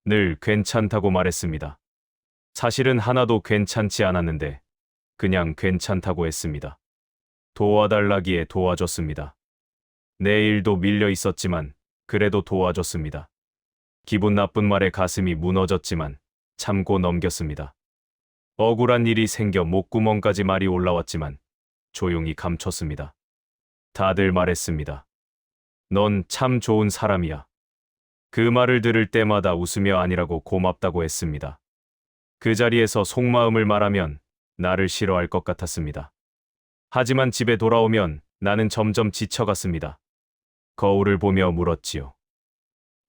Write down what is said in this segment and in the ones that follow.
늘 괜찮다고 말했습니다. 사실은 하나도 괜찮지 않았는데 그냥 괜찮다고 했습니다. 도와달라기에 도와줬습니다. 내 일도 밀려 있었지만 그래도 도와줬습니다. 기분 나쁜 말에 가슴이 무너졌지만 참고 넘겼습니다. 억울한 일이 생겨 목구멍까지 말이 올라왔지만 조용히 감췄습니다. 다들 말했습니다. 넌 참 좋은 사람이야. 그 말을 들을 때마다 웃으며 아니라고 고맙다고 했습니다. 그 자리에서 속마음을 말하면 나를 싫어할 것 같았습니다. 하지만 집에 돌아오면 나는 점점 지쳐갔습니다. 거울을 보며 물었지요.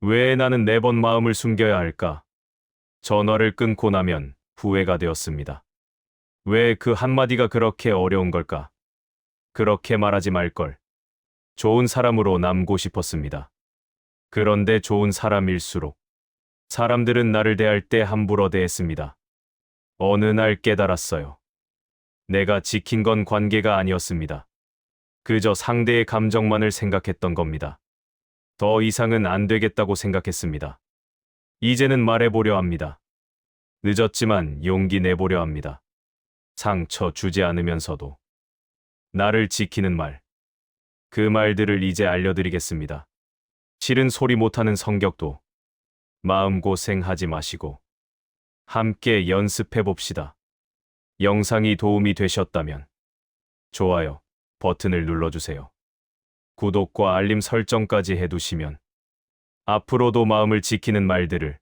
왜 나는 매번 마음을 숨겨야 할까? 전화를 끊고 나면 후회가 되었습니다. 왜 그 한마디가 그렇게 어려운 걸까? 그렇게 말하지 말걸. 좋은 사람으로 남고 싶었습니다. 그런데 좋은 사람일수록 사람들은 나를 대할 때 함부로 대했습니다. 어느 날 깨달았어요. 내가 지킨 건 관계가 아니었습니다. 그저 상대의 감정만을 생각했던 겁니다. 더 이상은 안 되겠다고 생각했습니다. 이제는 말해보려 합니다. 늦었지만 용기 내보려 합니다. 상처 주지 않으면서도 나를 지키는 말. 그 말들을 이제 알려드리겠습니다. 싫은 소리 못하는 성격도 마음고생하지 마시고 함께 연습해 봅시다. 영상이 도움이 되셨다면 좋아요 버튼을 눌러주세요. 구독과 알림 설정까지 해두시면 앞으로도 마음을 지키는 말들을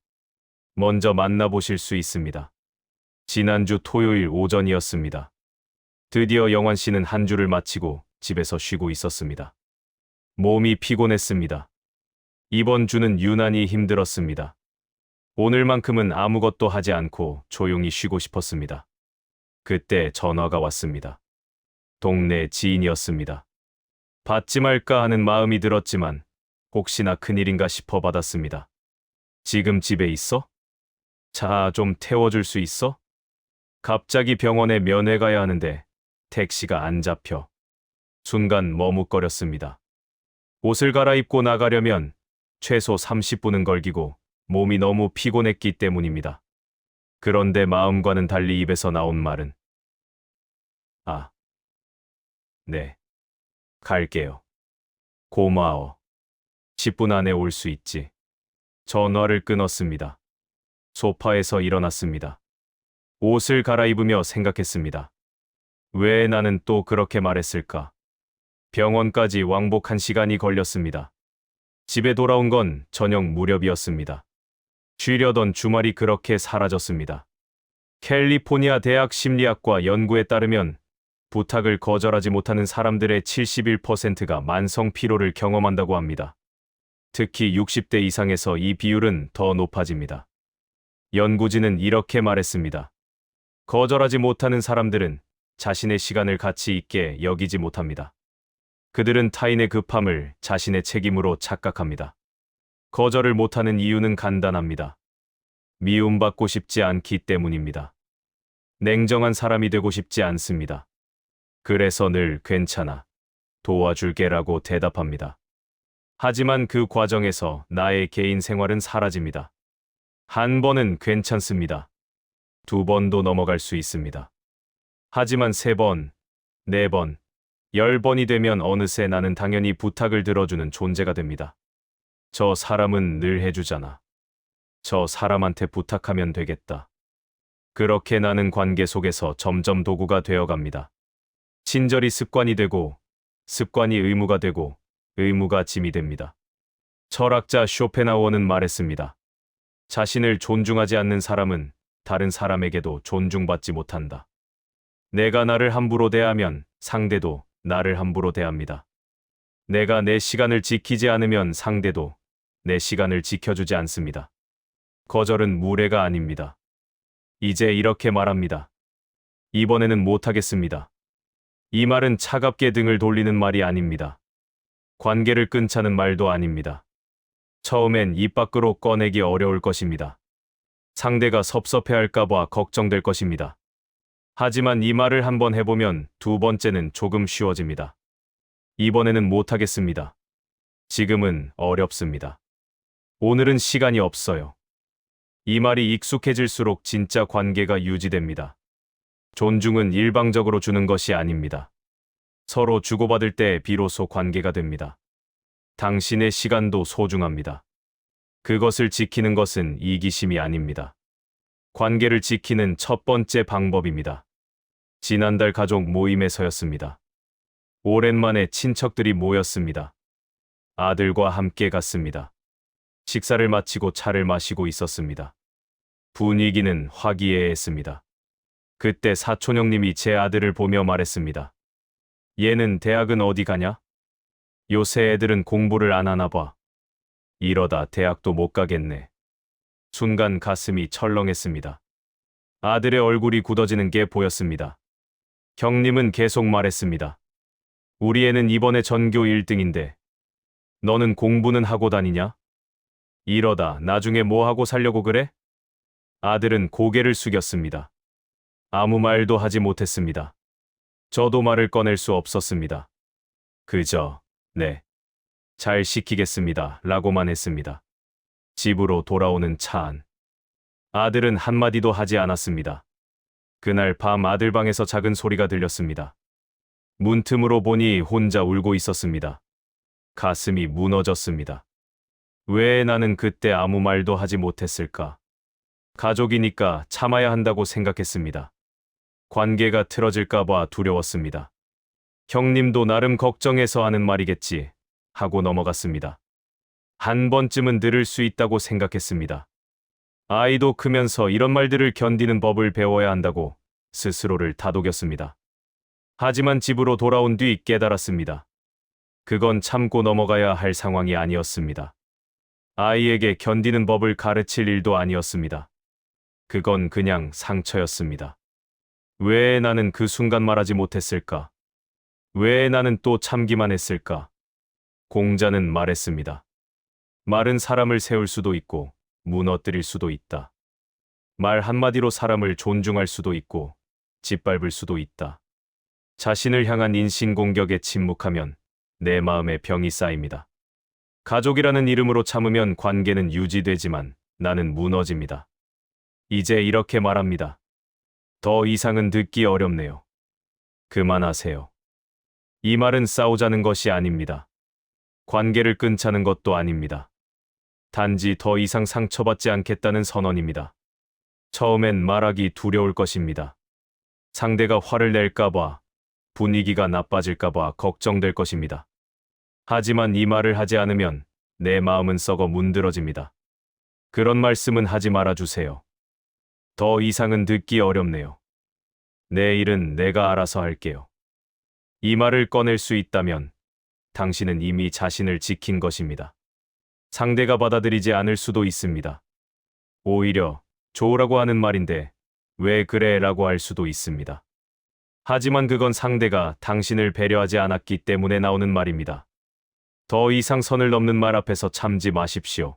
먼저 만나보실 수 있습니다. 지난주 토요일 오전이었습니다. 드디어 영환 씨는 한 주를 마치고 집에서 쉬고 있었습니다. 몸이 피곤했습니다. 이번 주는 유난히 힘들었습니다. 오늘만큼은 아무것도 하지 않고 조용히 쉬고 싶었습니다. 그때 전화가 왔습니다. 동네 지인이었습니다. 받지 말까 하는 마음이 들었지만 혹시나 큰일인가 싶어 받았습니다. 지금 집에 있어? 차 좀 태워줄 수 있어? 갑자기 병원에 면회 가야 하는데 택시가 안 잡혀. 순간 머뭇거렸습니다. 옷을 갈아입고 나가려면 최소 30분은 걸리고 몸이 너무 피곤했기 때문입니다. 그런데 마음과는 달리 입에서 나온 말은 아, 네, 갈게요. 고마워. 10분 안에 올 수 있지. 전화를 끊었습니다. 소파에서 일어났습니다. 옷을 갈아입으며 생각했습니다. 왜 나는 또 그렇게 말했을까? 병원까지 왕복한 시간이 걸렸습니다. 집에 돌아온 건 저녁 무렵이었습니다. 쉬려던 주말이 그렇게 사라졌습니다. 캘리포니아 대학 심리학과 연구에 따르면 부탁을 거절하지 못하는 사람들의 71%가 만성 피로를 경험한다고 합니다. 특히 60대 이상에서 이 비율은 더 높아집니다. 연구진은 이렇게 말했습니다. 거절하지 못하는 사람들은 자신의 시간을 가치 있게 여기지 못합니다. 그들은 타인의 급함을 자신의 책임으로 착각합니다. 거절을 못하는 이유는 간단합니다. 미움받고 싶지 않기 때문입니다. 냉정한 사람이 되고 싶지 않습니다. 그래서 늘 괜찮아, 도와줄게라고 대답합니다. 하지만 그 과정에서 나의 개인 생활은 사라집니다. 한 번은 괜찮습니다. 두 번도 넘어갈 수 있습니다. 하지만 3번, 4번, 10번이 되면 어느새 나는 당연히 부탁을 들어주는 존재가 됩니다. 저 사람은 늘 해주잖아. 저 사람한테 부탁하면 되겠다. 그렇게 나는 관계 속에서 점점 도구가 되어갑니다. 친절이 습관이 되고, 습관이 의무가 되고, 의무가 짐이 됩니다. 철학자 쇼펜하우어는 말했습니다. 자신을 존중하지 않는 사람은 다른 사람에게도 존중받지 못한다. 내가 나를 함부로 대하면 상대도 나를 함부로 대합니다. 내가 내 시간을 지키지 않으면 상대도 내 시간을 지켜주지 않습니다. 거절은 무례가 아닙니다. 이제 이렇게 말합니다. 이번에는 못하겠습니다. 이 말은 차갑게 등을 돌리는 말이 아닙니다. 관계를 끊자는 말도 아닙니다. 처음엔 입 밖으로 꺼내기 어려울 것입니다. 상대가 섭섭해할까봐 걱정될 것입니다. 하지만 이 말을 한번 해보면 두 번째는 조금 쉬워집니다. 이번에는 못하겠습니다. 지금은 어렵습니다. 오늘은 시간이 없어요. 이 말이 익숙해질수록 진짜 관계가 유지됩니다. 존중은 일방적으로 주는 것이 아닙니다. 서로 주고받을 때 비로소 관계가 됩니다. 당신의 시간도 소중합니다. 그것을 지키는 것은 이기심이 아닙니다. 관계를 지키는 첫 번째 방법입니다. 지난달 가족 모임에서였습니다. 오랜만에 친척들이 모였습니다. 아들과 함께 갔습니다. 식사를 마치고 차를 마시고 있었습니다. 분위기는 화기애애했습니다. 그때 사촌 형님이 제 아들을 보며 말했습니다. 얘는 대학은 어디 가냐? 요새 애들은 공부를 안 하나 봐. 이러다 대학도 못 가겠네. 순간 가슴이 철렁했습니다. 아들의 얼굴이 굳어지는 게 보였습니다. 형님은 계속 말했습니다. 우리 애는 이번에 전교 1등인데 너는 공부는 하고 다니냐? 이러다 나중에 뭐 하고 살려고 그래? 아들은 고개를 숙였습니다. 아무 말도 하지 못했습니다. 저도 말을 꺼낼 수 없었습니다. 그저 네, 잘 시키겠습니다 라고만 했습니다. 집으로 돌아오는 차 안. 아들은 한마디도 하지 않았습니다. 그날 밤 아들 방에서 작은 소리가 들렸습니다. 문틈으로 보니 혼자 울고 있었습니다. 가슴이 무너졌습니다. 왜 나는 그때 아무 말도 하지 못했을까? 가족이니까 참아야 한다고 생각했습니다. 관계가 틀어질까봐 두려웠습니다. 형님도 나름 걱정해서 하는 말이겠지 하고 넘어갔습니다. 한 번쯤은 들을 수 있다고 생각했습니다. 아이도 크면서 이런 말들을 견디는 법을 배워야 한다고 스스로를 다독였습니다. 하지만 집으로 돌아온 뒤 깨달았습니다. 그건 참고 넘어가야 할 상황이 아니었습니다. 아이에게 견디는 법을 가르칠 일도 아니었습니다. 그건 그냥 상처였습니다. 왜 나는 그 순간 말하지 못했을까? 왜 나는 또 참기만 했을까? 공자는 말했습니다. 말은 사람을 세울 수도 있고 무너뜨릴 수도 있다. 말 한마디로 사람을 존중할 수도 있고 짓밟을 수도 있다. 자신을 향한 인신공격에 침묵하면 내 마음에 병이 쌓입니다. 가족이라는 이름으로 참으면 관계는 유지되지만 나는 무너집니다. 이제 이렇게 말합니다. 더 이상은 듣기 어렵네요. 그만하세요. 이 말은 싸우자는 것이 아닙니다. 관계를 끊자는 것도 아닙니다. 단지 더 이상 상처받지 않겠다는 선언입니다. 처음엔 말하기 두려울 것입니다. 상대가 화를 낼까봐, 분위기가 나빠질까봐 걱정될 것입니다. 하지만 이 말을 하지 않으면 내 마음은 썩어 문드러집니다. 그런 말씀은 하지 말아주세요. 더 이상은 듣기 어렵네요. 내 일은 내가 알아서 할게요. 이 말을 꺼낼 수 있다면 당신은 이미 자신을 지킨 것입니다. 상대가 받아들이지 않을 수도 있습니다. 오히려 좋으라고 하는 말인데 왜 그래 라고 할 수도 있습니다. 하지만 그건 상대가 당신을 배려하지 않았기 때문에 나오는 말입니다. 더 이상 선을 넘는 말 앞에서 참지 마십시오.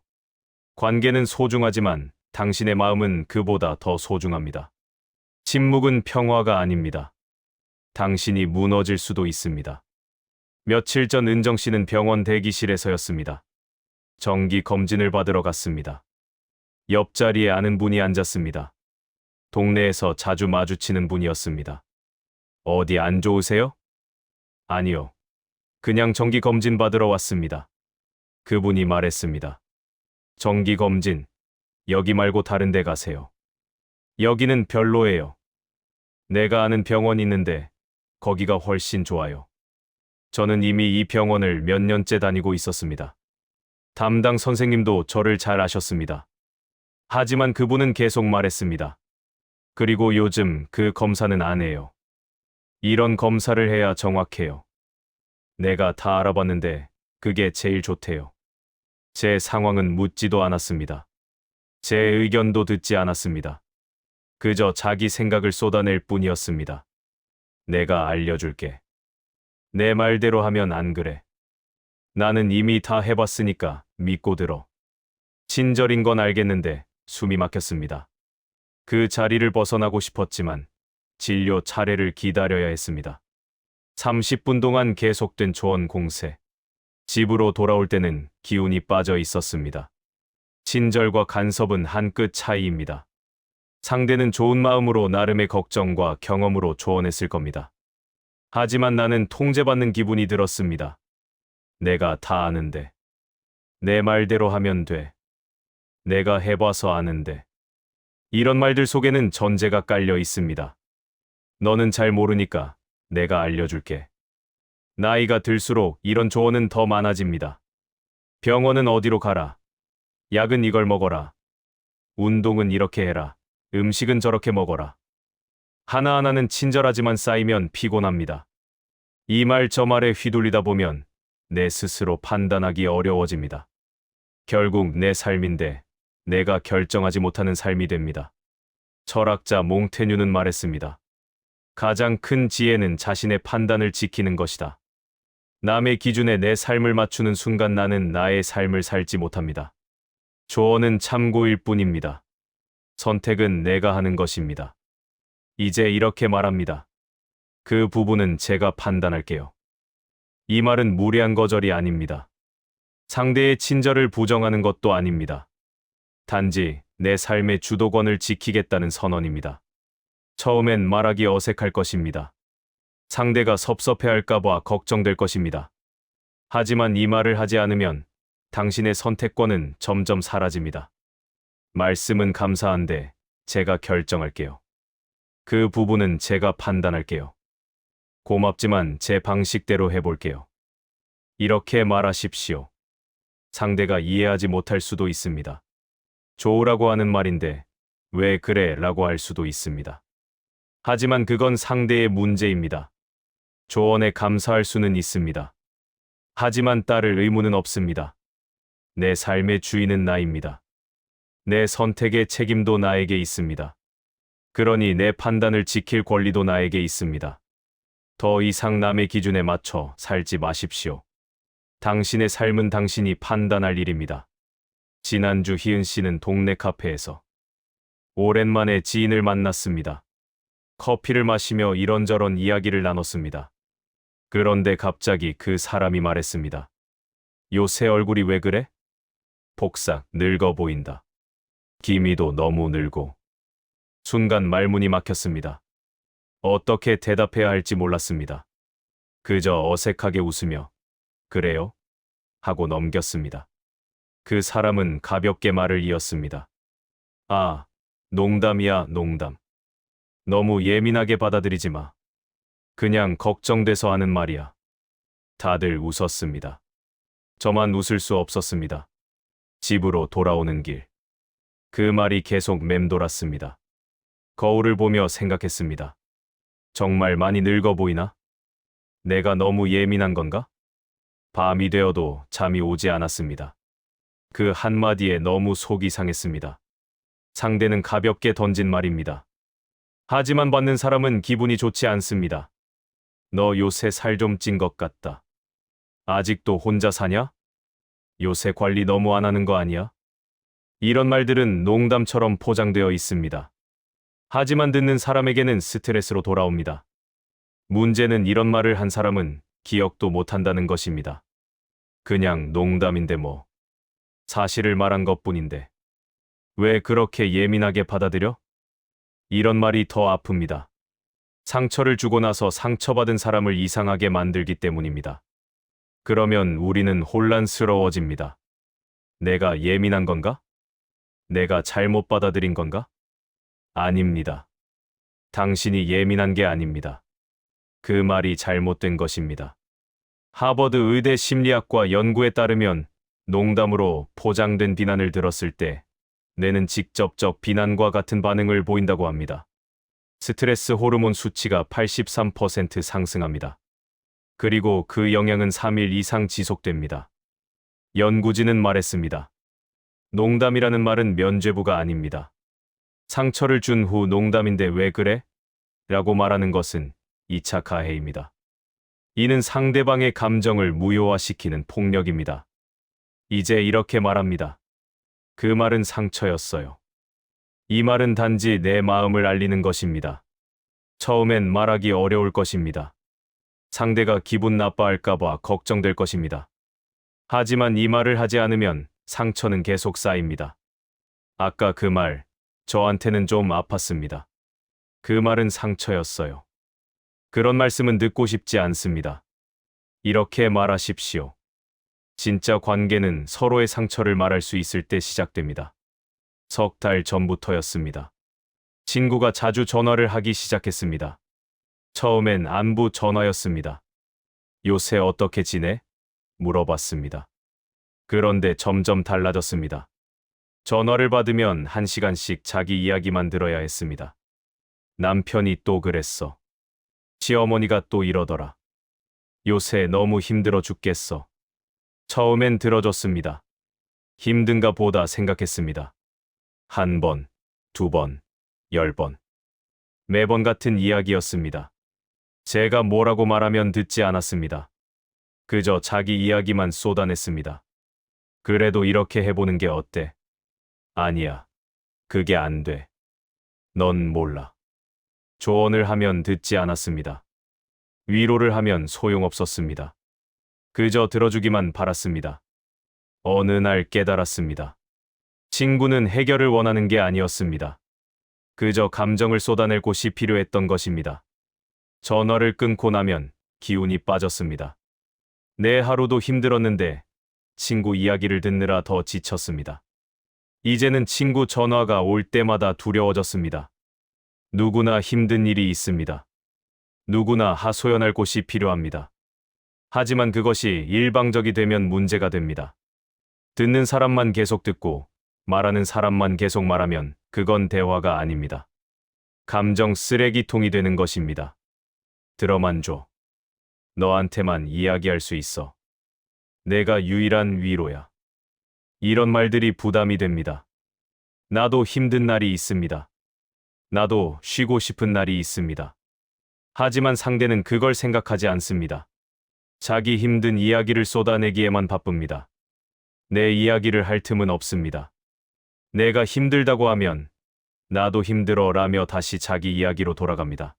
관계는 소중하지만 당신의 마음은 그보다 더 소중합니다. 침묵은 평화가 아닙니다. 당신이 무너질 수도 있습니다. 며칠 전 은정 씨는 병원 대기실에서였습니다. 정기 검진을 받으러 갔습니다. 옆자리에 아는 분이 앉았습니다. 동네에서 자주 마주치는 분이었습니다. 어디 안 좋으세요? 아니요. 그냥 정기 검진 받으러 왔습니다. 그분이 말했습니다. 정기 검진, 여기 말고 다른 데 가세요. 여기는 별로예요. 내가 아는 병원 있는데 거기가 훨씬 좋아요. 저는 이미 이 병원을 몇 년째 다니고 있었습니다. 담당 선생님도 저를 잘 아셨습니다. 하지만 그분은 계속 말했습니다. 그리고 요즘 그 검사는 안 해요. 이런 검사를 해야 정확해요. 내가 다 알아봤는데 그게 제일 좋대요. 제 상황은 묻지도 않았습니다. 제 의견도 듣지 않았습니다. 그저 자기 생각을 쏟아낼 뿐이었습니다. 내가 알려줄게. 내 말대로 하면 안 그래. 나는 이미 다 해봤으니까 믿고 들어. 친절인 건 알겠는데 숨이 막혔습니다. 그 자리를 벗어나고 싶었지만 진료 차례를 기다려야 했습니다. 30분 동안 계속된 초원 공세. 집으로 돌아올 때는 기운이 빠져 있었습니다. 친절과 간섭은 한 끗 차이입니다. 상대는 좋은 마음으로 나름의 걱정과 경험으로 조언했을 겁니다. 하지만 나는 통제받는 기분이 들었습니다. 내가 다 아는데. 내 말대로 하면 돼. 내가 해봐서 아는데. 이런 말들 속에는 전제가 깔려 있습니다. 너는 잘 모르니까 내가 알려줄게. 나이가 들수록 이런 조언은 더 많아집니다. 병원은 어디로 가라. 약은 이걸 먹어라. 운동은 이렇게 해라. 음식은 저렇게 먹어라. 하나하나는 친절하지만 쌓이면 피곤합니다. 이 말 저 말에 휘둘리다 보면 내 스스로 판단하기 어려워집니다. 결국 내 삶인데 내가 결정하지 못하는 삶이 됩니다. 철학자 몽테뉴는 말했습니다. 가장 큰 지혜는 자신의 판단을 지키는 것이다. 남의 기준에 내 삶을 맞추는 순간 나는 나의 삶을 살지 못합니다. 조언은 참고일 뿐입니다. 선택은 내가 하는 것입니다. 이제 이렇게 말합니다. 그 부분은 제가 판단할게요. 이 말은 무례한 거절이 아닙니다. 상대의 친절을 부정하는 것도 아닙니다. 단지 내 삶의 주도권을 지키겠다는 선언입니다. 처음엔 말하기 어색할 것입니다. 상대가 섭섭해할까봐 걱정될 것입니다. 하지만 이 말을 하지 않으면 당신의 선택권은 점점 사라집니다. 말씀은 감사한데 제가 결정할게요. 그 부분은 제가 판단할게요. 고맙지만 제 방식대로 해볼게요. 이렇게 말하십시오. 상대가 이해하지 못할 수도 있습니다. 좋으라고 하는 말인데 왜 그래? 라고 할 수도 있습니다. 하지만 그건 상대의 문제입니다. 조언에 감사할 수는 있습니다. 하지만 따를 의무는 없습니다. 내 삶의 주인은 나입니다. 내 선택의 책임도 나에게 있습니다. 그러니 내 판단을 지킬 권리도 나에게 있습니다. 더 이상 남의 기준에 맞춰 살지 마십시오. 당신의 삶은 당신이 판단할 일입니다. 지난주 희은 씨는 동네 카페에서 오랜만에 지인을 만났습니다. 커피를 마시며 이런저런 이야기를 나눴습니다. 그런데 갑자기 그 사람이 말했습니다. 요새 얼굴이 왜 그래? 복싹 늙어 보인다. 기미도 너무 늙고. 순간 말문이 막혔습니다. 어떻게 대답해야 할지 몰랐습니다. 그저 어색하게 웃으며 그래요? 하고 넘겼습니다. 그 사람은 가볍게 말을 이었습니다. 아, 농담이야, 농담. 너무 예민하게 받아들이지 마. 그냥 걱정돼서 하는 말이야. 다들 웃었습니다. 저만 웃을 수 없었습니다. 집으로 돌아오는 길. 그 말이 계속 맴돌았습니다. 거울을 보며 생각했습니다. 정말 많이 늙어 보이나? 내가 너무 예민한 건가? 밤이 되어도 잠이 오지 않았습니다. 그 한마디에 너무 속이 상했습니다. 상대는 가볍게 던진 말입니다. 하지만 받는 사람은 기분이 좋지 않습니다. 너 요새 살 좀 찐 것 같다. 아직도 혼자 사냐? 요새 관리 너무 안 하는 거 아니야? 이런 말들은 농담처럼 포장되어 있습니다. 하지만 듣는 사람에게는 스트레스로 돌아옵니다. 문제는 이런 말을 한 사람은 기억도 못한다는 것입니다. 그냥 농담인데 뭐. 사실을 말한 것뿐인데. 왜 그렇게 예민하게 받아들여? 이런 말이 더 아픕니다. 상처를 주고 나서 상처받은 사람을 이상하게 만들기 때문입니다. 그러면 우리는 혼란스러워집니다. 내가 예민한 건가? 내가 잘못 받아들인 건가? 아닙니다. 당신이 예민한 게 아닙니다. 그 말이 잘못된 것입니다. 하버드 의대 심리학과 연구에 따르면 농담으로 포장된 비난을 들었을 때 뇌는 직접적 비난과 같은 반응을 보인다고 합니다. 스트레스 호르몬 수치가 83% 상승합니다. 그리고 그 영향은 3일 이상 지속됩니다. 연구진은 말했습니다. 농담이라는 말은 면죄부가 아닙니다. 상처를 준 후 농담인데 왜 그래? 라고 말하는 것은 2차 가해입니다. 이는 상대방의 감정을 무효화시키는 폭력입니다. 이제 이렇게 말합니다. 그 말은 상처였어요. 이 말은 단지 내 마음을 알리는 것입니다. 처음엔 말하기 어려울 것입니다. 상대가 기분 나빠할까봐 걱정될 것입니다. 하지만 이 말을 하지 않으면 상처는 계속 쌓입니다. 아까 그 말, 저한테는 좀 아팠습니다. 그 말은 상처였어요. 그런 말씀은 듣고 싶지 않습니다. 이렇게 말하십시오. 진짜 관계는 서로의 상처를 말할 수 있을 때 시작됩니다. 석 달 전부터였습니다. 친구가 자주 전화를 하기 시작했습니다. 처음엔 안부 전화였습니다. 요새 어떻게 지내? 물어봤습니다. 그런데 점점 달라졌습니다. 전화를 받으면 1시간씩 자기 이야기만 들어야 했습니다. 남편이 또 그랬어. 시어머니가 또 이러더라. 요새 너무 힘들어 죽겠어. 처음엔 들어줬습니다. 힘든가 보다 생각했습니다. 1번, 2번, 10번. 매번 같은 이야기였습니다. 제가 뭐라고 말하면 듣지 않았습니다. 그저 자기 이야기만 쏟아냈습니다. 그래도 이렇게 해보는 게 어때? 아니야. 그게 안 돼. 넌 몰라. 조언을 하면 듣지 않았습니다. 위로를 하면 소용없었습니다. 그저 들어주기만 바랐습니다. 어느 날 깨달았습니다. 친구는 해결을 원하는 게 아니었습니다. 그저 감정을 쏟아낼 곳이 필요했던 것입니다. 전화를 끊고 나면 기운이 빠졌습니다. 내 하루도 힘들었는데 친구 이야기를 듣느라 더 지쳤습니다. 이제는 친구 전화가 올 때마다 두려워졌습니다. 누구나 힘든 일이 있습니다. 누구나 하소연할 곳이 필요합니다. 하지만 그것이 일방적이 되면 문제가 됩니다. 듣는 사람만 계속 듣고 말하는 사람만 계속 말하면 그건 대화가 아닙니다. 감정 쓰레기통이 되는 것입니다. 들어만 줘. 너한테만 이야기할 수 있어. 내가 유일한 위로야. 이런 말들이 부담이 됩니다. 나도 힘든 날이 있습니다. 나도 쉬고 싶은 날이 있습니다. 하지만 상대는 그걸 생각하지 않습니다. 자기 힘든 이야기를 쏟아내기에만 바쁩니다. 내 이야기를 할 틈은 없습니다. 내가 힘들다고 하면 나도 힘들어 라며 다시 자기 이야기로 돌아갑니다.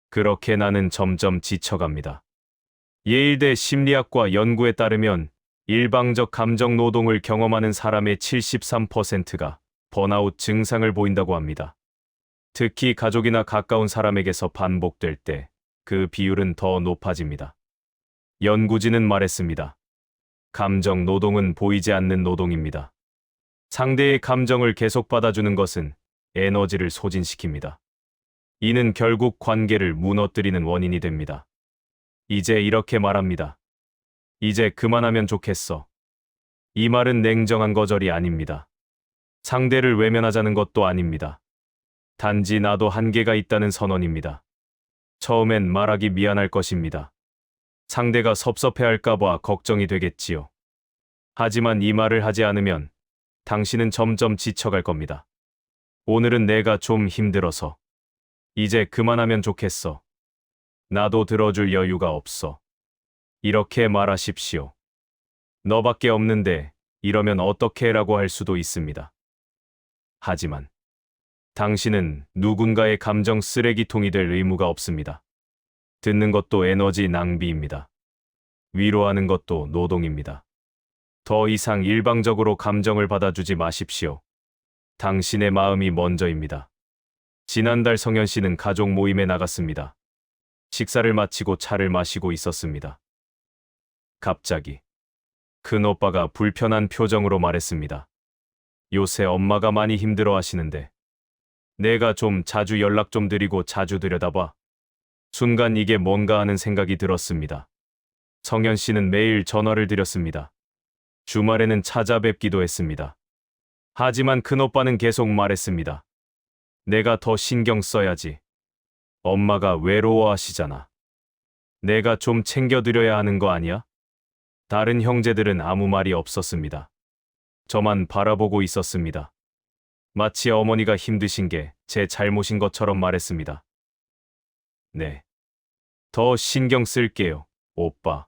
그렇게 나는 점점 지쳐갑니다. 예일대 심리학과 연구에 따르면 일방적 감정 노동을 경험하는 사람의 73%가 번아웃 증상을 보인다고 합니다. 특히 가족이나 가까운 사람에게서 반복될 때 그 비율은 더 높아집니다. 연구진은 말했습니다. 감정 노동은 보이지 않는 노동입니다. 상대의 감정을 계속 받아주는 것은 에너지를 소진시킵니다. 이는 결국 관계를 무너뜨리는 원인이 됩니다. 이제 이렇게 말합니다. 이제 그만하면 좋겠어. 이 말은 냉정한 거절이 아닙니다. 상대를 외면하자는 것도 아닙니다. 단지 나도 한계가 있다는 선언입니다. 처음엔 말하기 미안할 것입니다. 상대가 섭섭해할까봐 걱정이 되겠지요. 하지만 이 말을 하지 않으면 당신은 점점 지쳐갈 겁니다. 오늘은 내가 좀 힘들어서. 이제 그만하면 좋겠어. 나도 들어줄 여유가 없어. 이렇게 말하십시오. 너밖에 없는데 이러면 어떻게 라고 할 수도 있습니다. 하지만 당신은 누군가의 감정 쓰레기통이 될 의무가 없습니다. 듣는 것도 에너지 낭비입니다. 위로하는 것도 노동입니다. 더 이상 일방적으로 감정을 받아주지 마십시오. 당신의 마음이 먼저입니다. 지난달 성현 씨는 가족 모임에 나갔습니다. 식사를 마치고 차를 마시고 있었습니다. 갑자기 큰 오빠가 불편한 표정으로 말했습니다. 요새 엄마가 많이 힘들어 하시는데 내가 좀 자주 연락 좀 드리고 자주 들여다봐. 순간 이게 뭔가 하는 생각이 들었습니다. 성현 씨는 매일 전화를 드렸습니다. 주말에는 찾아뵙기도 했습니다. 하지만 큰오빠는 계속 말했습니다. 내가 더 신경 써야지. 엄마가 외로워하시잖아. 내가 좀 챙겨드려야 하는 거 아니야? 다른 형제들은 아무 말이 없었습니다. 저만 바라보고 있었습니다. 마치 어머니가 힘드신 게 제 잘못인 것처럼 말했습니다. 네. 더 신경 쓸게요, 오빠.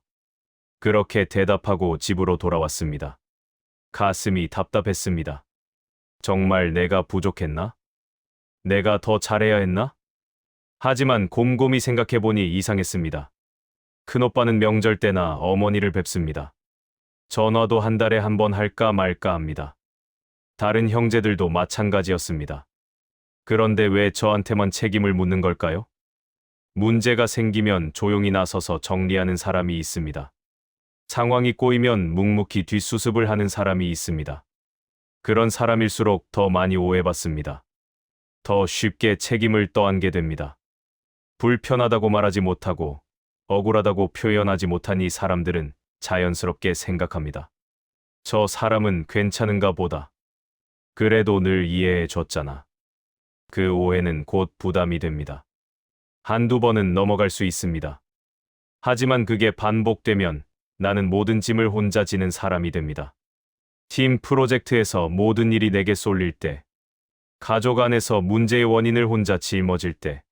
그렇게 대답하고 집으로 돌아왔습니다. 가슴이 답답했습니다. 정말 내가 부족했나? 내가 더 잘해야 했나? 하지만 곰곰이 생각해보니 이상했습니다. 큰오빠는 명절 때나 어머니를 뵙습니다. 전화도 한 달에 한 번 할까 말까 합니다. 다른 형제들도 마찬가지였습니다. 그런데 왜 저한테만 책임을 묻는 걸까요? 문제가 생기면 조용히 나서서 정리하는 사람이 있습니다. 상황이 꼬이면 묵묵히 뒷수습을 하는 사람이 있습니다. 그런 사람일수록 더 많이 오해받습니다. 더 쉽게 책임을 떠안게 됩니다. 불편하다고 말하지 못하고 억울하다고 표현하지 못한 이 사람들은 자연스럽게 생각합니다. 저 사람은 괜찮은가 보다. 그래도 늘 이해해 줬잖아. 그 오해는 곧 부담이 됩니다. 한두 번은 넘어갈 수 있습니다. 하지만 그게 반복되면 나는 모든 짐을 혼자 지는 사람이 됩니다. 팀 프로젝트에서 모든 일이 내게 쏠릴 때, 가족 안에서 문제의 원인을 혼자 짊어질 때,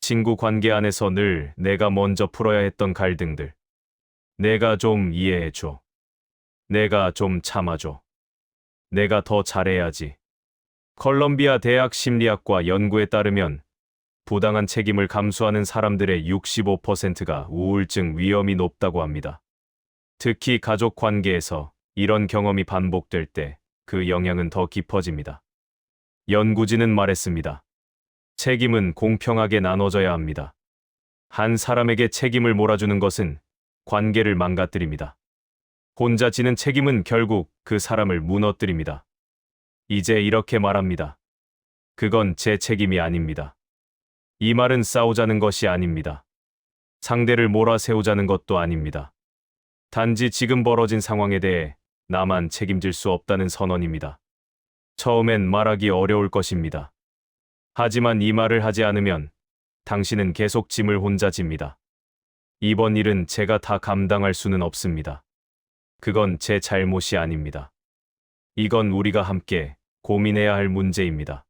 친구 관계 안에서 늘 내가 먼저 풀어야 했던 갈등들. 내가 좀 이해해줘. 내가 좀 참아줘. 내가 더 잘해야지. 컬럼비아 대학 심리학과 연구에 따르면 부당한 책임을 감수하는 사람들의 65%가 우울증 위험이 높다고 합니다. 특히 가족 관계에서 이런 경험이 반복될 때 그 영향은 더 깊어집니다. 연구진은 말했습니다. 책임은 공평하게 나눠져야 합니다. 한 사람에게 책임을 몰아주는 것은 관계를 망가뜨립니다. 혼자 지는 책임은 결국 그 사람을 무너뜨립니다. 이제 이렇게 말합니다. 그건 제 책임이 아닙니다. 이 말은 싸우자는 것이 아닙니다. 상대를 몰아세우자는 것도 아닙니다. 단지 지금 벌어진 상황에 대해 나만 책임질 수 없다는 선언입니다. 처음엔 말하기 어려울 것입니다. 하지만 이 말을 하지 않으면 당신은 계속 짐을 혼자 집니다. 이번 일은 제가 다 감당할 수는 없습니다. 그건 제 잘못이 아닙니다. 이건 우리가 함께 고민해야 할 문제입니다.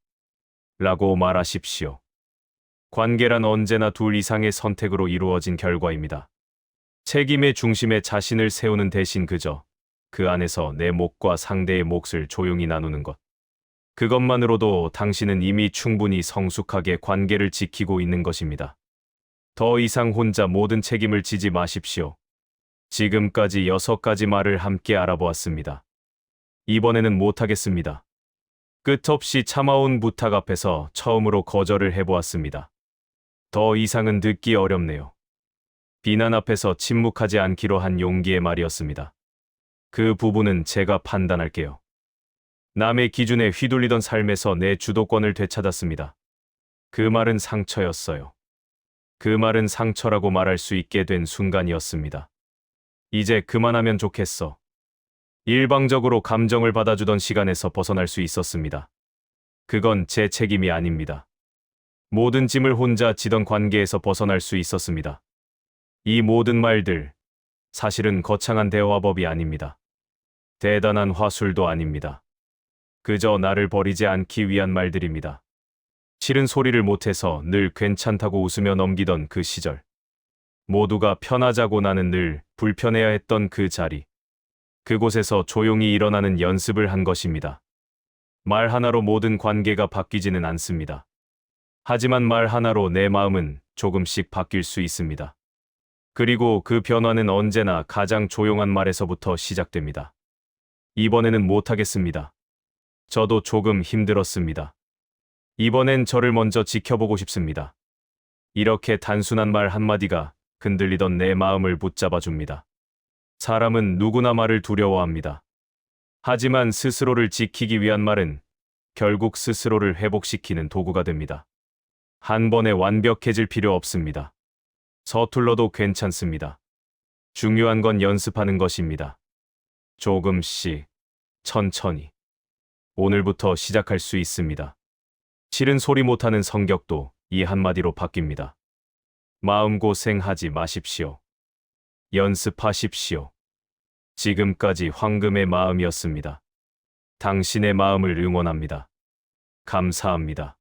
라고 말하십시오. 관계란 언제나 둘 이상의 선택으로 이루어진 결과입니다. 책임의 중심에 자신을 세우는 대신 그저 그 안에서 내 몫과 상대의 몫을 조용히 나누는 것. 그것만으로도 당신은 이미 충분히 성숙하게 관계를 지키고 있는 것입니다. 더 이상 혼자 모든 책임을 지지 마십시오. 지금까지 6가지 말을 함께 알아보았습니다. 이번에는 못하겠습니다. 끝없이 참아온 부탁 앞에서 처음으로 거절을 해보았습니다. 더 이상은 듣기 어렵네요. 비난 앞에서 침묵하지 않기로 한 용기의 말이었습니다. 그 부분은 제가 판단할게요. 남의 기준에 휘둘리던 삶에서 내 주도권을 되찾았습니다. 그 말은 상처였어요. 그 말은 상처라고 말할 수 있게 된 순간이었습니다. 이제 그만하면 좋겠어. 일방적으로 감정을 받아주던 시간에서 벗어날 수 있었습니다. 그건 제 책임이 아닙니다. 모든 짐을 혼자 지던 관계에서 벗어날 수 있었습니다. 이 모든 말들, 사실은 거창한 대화법이 아닙니다. 대단한 화술도 아닙니다. 그저 나를 버리지 않기 위한 말들입니다. 싫은 소리를 못해서 늘 괜찮다고 웃으며 넘기던 그 시절. 모두가 편하자고 나는 늘 불편해야 했던 그 자리. 그곳에서 조용히 일어나는 연습을 한 것입니다. 말 하나로 모든 관계가 바뀌지는 않습니다. 하지만 말 하나로 내 마음은 조금씩 바뀔 수 있습니다. 그리고 그 변화는 언제나 가장 조용한 말에서부터 시작됩니다. 이번에는 못하겠습니다. 저도 조금 힘들었습니다. 이번엔 저를 먼저 지켜보고 싶습니다. 이렇게 단순한 말 한마디가 흔들리던 내 마음을 붙잡아 줍니다. 사람은 누구나 말을 두려워합니다. 하지만 스스로를 지키기 위한 말은 결국 스스로를 회복시키는 도구가 됩니다. 한 번에 완벽해질 필요 없습니다. 서툴러도 괜찮습니다. 중요한 건 연습하는 것입니다. 조금씩, 천천히. 오늘부터 시작할 수 있습니다. 싫은 소리 못하는 성격도 이 한마디로 바뀝니다. 마음고생하지 마십시오. 연습하십시오. 지금까지 황금의 마음이었습니다. 당신의 마음을 응원합니다. 감사합니다.